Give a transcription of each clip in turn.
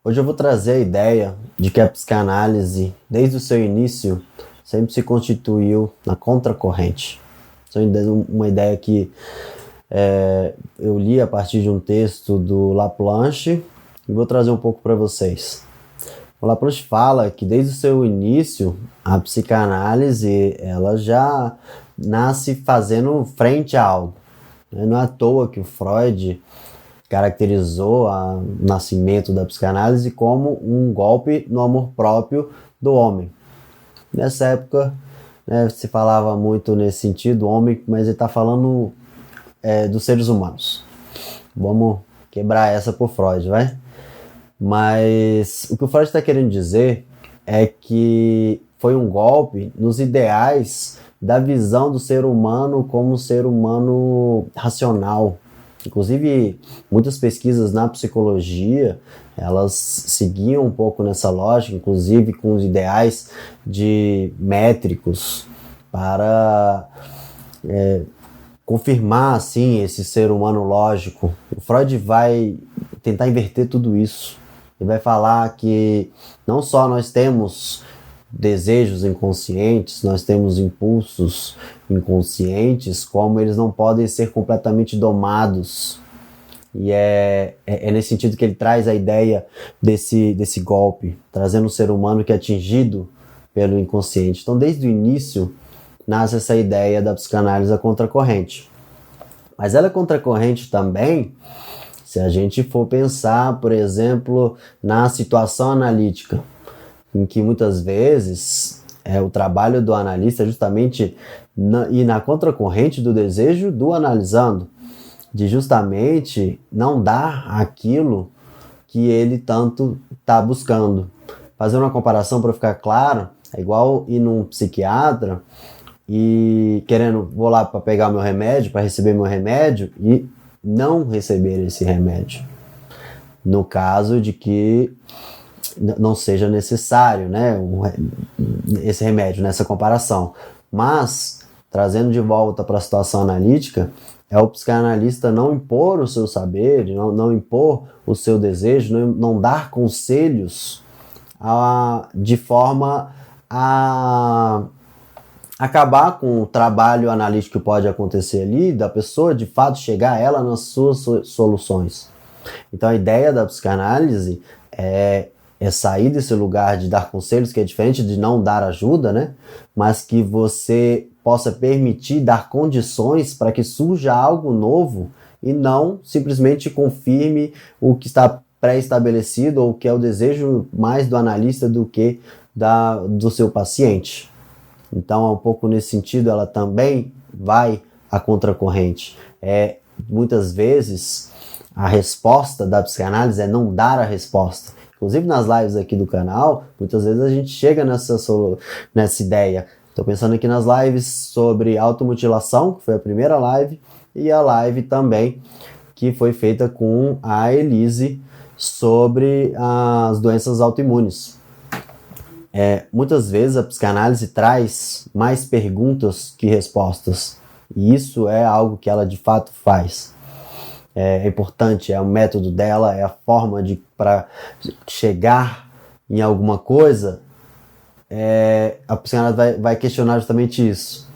Hoje eu vou trazer a ideia de que a psicanálise, desde o seu início, sempre se constituiu na contracorrente. Isso é uma ideia que eu li a partir de um texto do Laplanche e vou trazer um pouco para vocês. O Laplanche fala que desde o seu início, a psicanálise ela já nasce fazendo frente a algo. Não é à toa que o Freud caracterizou o nascimento da psicanálise como um golpe no amor próprio do homem. Nessa época, se falava muito nesse sentido, homem, mas ele está falando dos seres humanos. Vamos quebrar essa por Freud, vai? Mas o que o Freud está querendo dizer é que foi um golpe nos ideais da visão do ser humano como um ser humano racional. Inclusive, muitas pesquisas na psicologia, elas seguiam um pouco nessa lógica, inclusive com os ideais de métricos para confirmar, assim, esse ser humano lógico. O Freud vai tentar inverter tudo isso. Ele vai falar que não só nós temos desejos inconscientes, nós temos impulsos inconscientes, como eles não podem ser completamente domados. E é nesse sentido que ele traz a ideia desse golpe, trazendo um ser humano que é atingido pelo inconsciente. Então, desde o início, nasce essa ideia da psicanálise à contracorrente. Mas ela é contracorrente também se a gente for pensar, por exemplo, na situação analítica, em que muitas vezes o trabalho do analista é justamente ir na contracorrente do desejo do analisando, de justamente não dar aquilo que ele tanto está buscando. Fazer uma comparação para ficar claro, é igual ir num psiquiatra e vou lá para pegar meu remédio, para receber meu remédio e não receber esse remédio. No caso de que não seja necessário, esse remédio nessa comparação. Mas, trazendo de volta para a situação analítica, é o psicanalista não impor o seu saber, não impor o seu desejo, não dar conselhos de forma a acabar com o trabalho analítico que pode acontecer ali, da pessoa de fato chegar a ela nas suas soluções. Então a ideia da psicanálise é sair desse lugar de dar conselhos, que é diferente de não dar ajuda, mas que você possa permitir dar condições para que surja algo novo e não simplesmente confirme o que está pré-estabelecido ou que é o desejo mais do analista do que do seu paciente. Então, é um pouco nesse sentido, ela também vai à contracorrente. Muitas vezes, a resposta da psicanálise é não dar a resposta. Inclusive, nas lives aqui do canal, muitas vezes a gente chega nessa ideia. Estou pensando aqui nas lives sobre automutilação, que foi a primeira live, e a live também que foi feita com a Elise sobre as doenças autoimunes. Muitas vezes a psicanálise traz mais perguntas que respostas, e isso é algo que ela de fato faz. É importante, é o método dela, é a forma para chegar em alguma coisa. A psicanálise vai questionar justamente isso,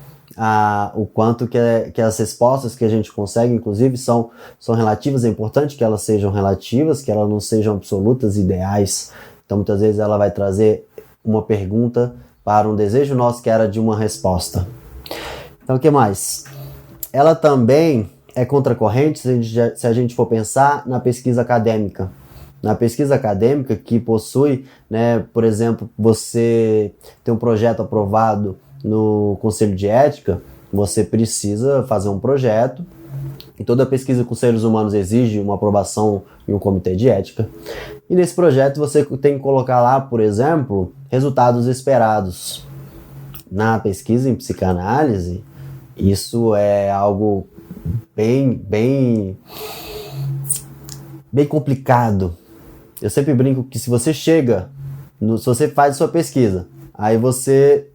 o quanto que as respostas que a gente consegue, inclusive, são relativas. É importante que elas sejam relativas, que elas não sejam absolutas, ideais. Então muitas vezes ela vai trazer uma pergunta para um desejo nosso que era de uma resposta. Então, o que mais? Ela também é contracorrente se a gente for pensar na pesquisa acadêmica. Na pesquisa acadêmica que possui, por exemplo, você tem um projeto aprovado no Conselho de Ética, você precisa fazer um projeto, e toda pesquisa com seres humanos exige uma aprovação em um comitê de ética. E nesse projeto você tem que colocar lá, por exemplo, resultados esperados. Na pesquisa em psicanálise, isso é algo bem complicado. Eu sempre brinco que se você se você faz a sua pesquisa, aí você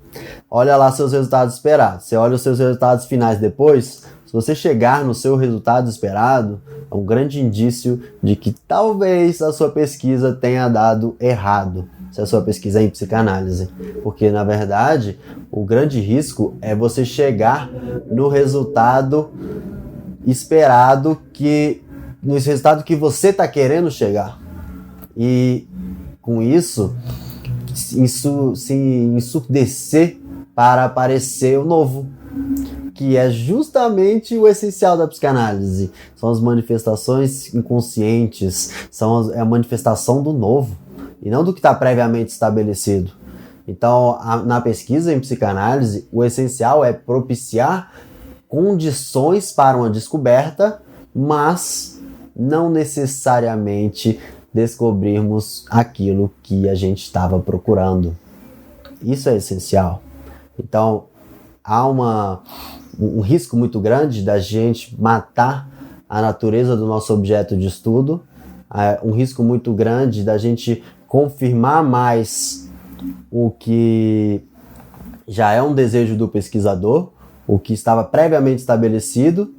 olha lá seus resultados esperados, você olha os seus resultados finais depois. Se você chegar no seu resultado esperado, é um grande indício de que talvez a sua pesquisa tenha dado errado, se a sua pesquisa é em psicanálise. Porque, na verdade, o grande risco é você chegar no resultado esperado, no resultado que você está querendo chegar. E, com isso se ensurdecer para aparecer o novo, que é justamente o essencial da psicanálise. São as manifestações inconscientes, é a manifestação do novo, e não do que está previamente estabelecido. Então, na pesquisa em psicanálise, o essencial é propiciar condições para uma descoberta, mas não necessariamente descobrirmos aquilo que a gente estava procurando. Isso é essencial. Então, há um risco muito grande da gente matar a natureza do nosso objeto de estudo, um risco muito grande da gente confirmar mais o que já é um desejo do pesquisador, o que estava previamente estabelecido,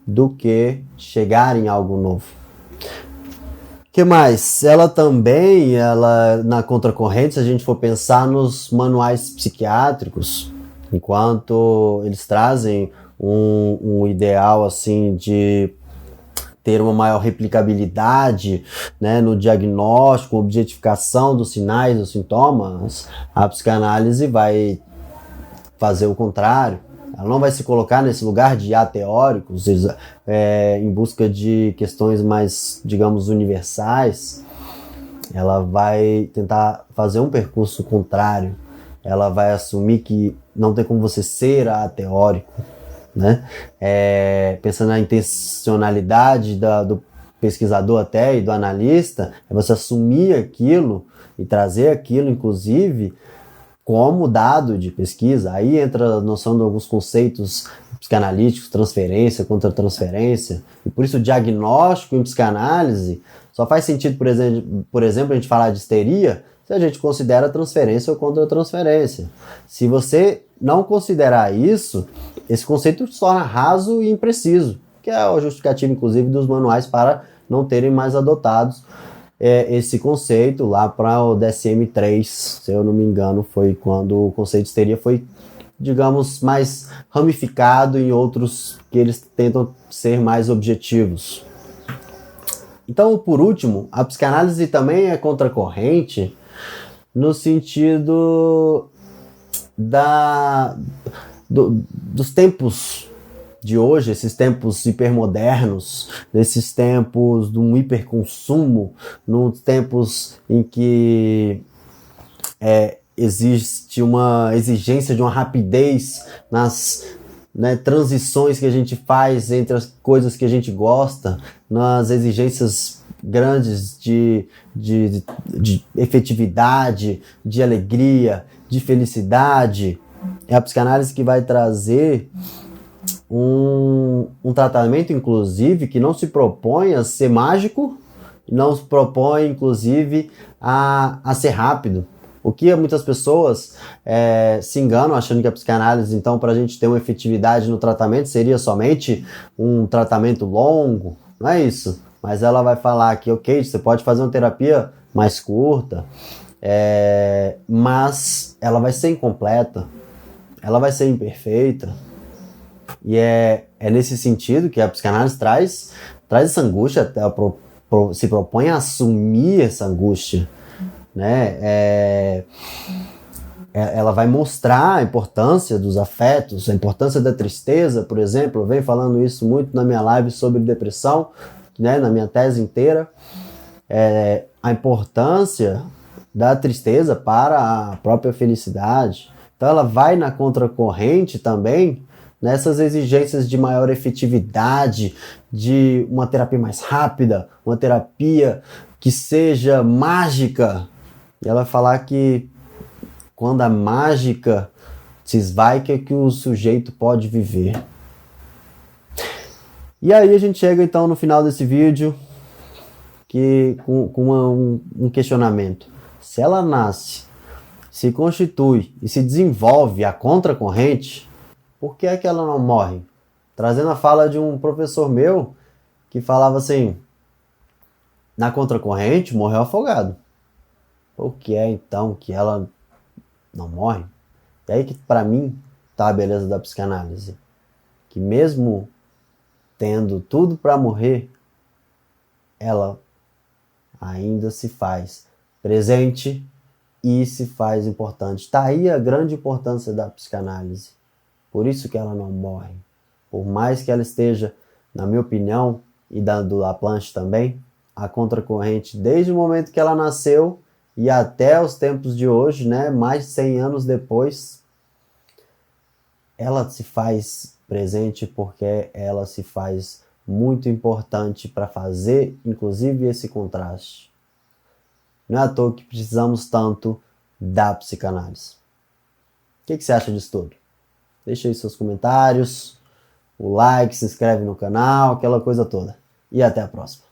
do que chegar em algo novo. O que mais? Na contracorrente, se a gente for pensar nos manuais psiquiátricos, enquanto eles trazem um ideal assim de ter uma maior replicabilidade, né, no diagnóstico, objetificação dos sinais, dos sintomas, a psicanálise vai fazer o contrário. Ela não vai se colocar nesse lugar de ateóricos, em busca de questões mais, digamos, universais. Ela vai tentar fazer um percurso contrário. Ela vai assumir que não tem como você ser ateórico, né? Pensando na intencionalidade do pesquisador até e do analista, é você assumir aquilo e trazer aquilo, inclusive, como dado de pesquisa. Aí entra a noção de alguns conceitos psicanalíticos, transferência, contra-transferência, e por isso o diagnóstico em psicanálise só faz sentido, por exemplo, a gente falar de histeria, se a gente considera transferência ou contra-transferência. Se você não considerar isso, esse conceito se torna raso e impreciso, que é a justificativa, inclusive, dos manuais para não terem mais adotados esse conceito lá para o DSM-3, se eu não me engano, foi quando o conceito de histeria foi, digamos, mais ramificado em outros que eles tentam ser mais objetivos. Então, por último, a psicanálise também é contracorrente no sentido dos tempos de hoje, esses tempos hipermodernos, nesses tempos de um hiperconsumo, nos tempos em que existe uma exigência de uma rapidez nas transições que a gente faz entre as coisas que a gente gosta, nas exigências grandes de efetividade, de alegria, de felicidade. É a psicanálise que vai trazer um tratamento, inclusive, que não se propõe a ser mágico, não se propõe, inclusive, a ser rápido. O que muitas pessoas se enganam achando que a psicanálise, então, para a gente ter uma efetividade no tratamento, seria somente um tratamento longo. Não é isso. Mas ela vai falar que, ok, você pode fazer uma terapia mais curta, mas ela vai ser incompleta, ela vai ser imperfeita. E é nesse sentido que a psicanálise traz essa angústia, se propõe a assumir essa angústia, né? Ela vai mostrar a importância dos afetos, a importância da tristeza, por exemplo. Eu venho falando isso muito na minha live sobre depressão, né, na minha tese inteira. A importância da tristeza para a própria felicidade. Então ela vai na contracorrente também nessas exigências de maior efetividade, de uma terapia mais rápida, uma terapia que seja mágica. E ela vai falar que quando a mágica se esvai, que o sujeito pode viver. E aí a gente chega então no final desse vídeo com um questionamento. Se ela nasce, se constitui e se desenvolve a contracorrente, por que é que ela não morre? Trazendo a fala de um professor meu, que falava assim, na contracorrente morreu afogado. Por que é então que ela não morre? E aí que para mim tá a beleza da psicanálise, que mesmo tendo tudo para morrer, ela ainda se faz presente e se faz importante. Está aí a grande importância da psicanálise. Por isso que ela não morre. Por mais que ela esteja, na minha opinião, e da do Laplanche também, a contracorrente desde o momento que ela nasceu e até os tempos de hoje, né, mais de 100 anos depois, ela se faz presente porque ela se faz muito importante para fazer, inclusive, esse contraste. Não é à toa que precisamos tanto da psicanálise. O que você acha disso tudo? Deixa aí seus comentários, o like, se inscreve no canal, aquela coisa toda. E até a próxima.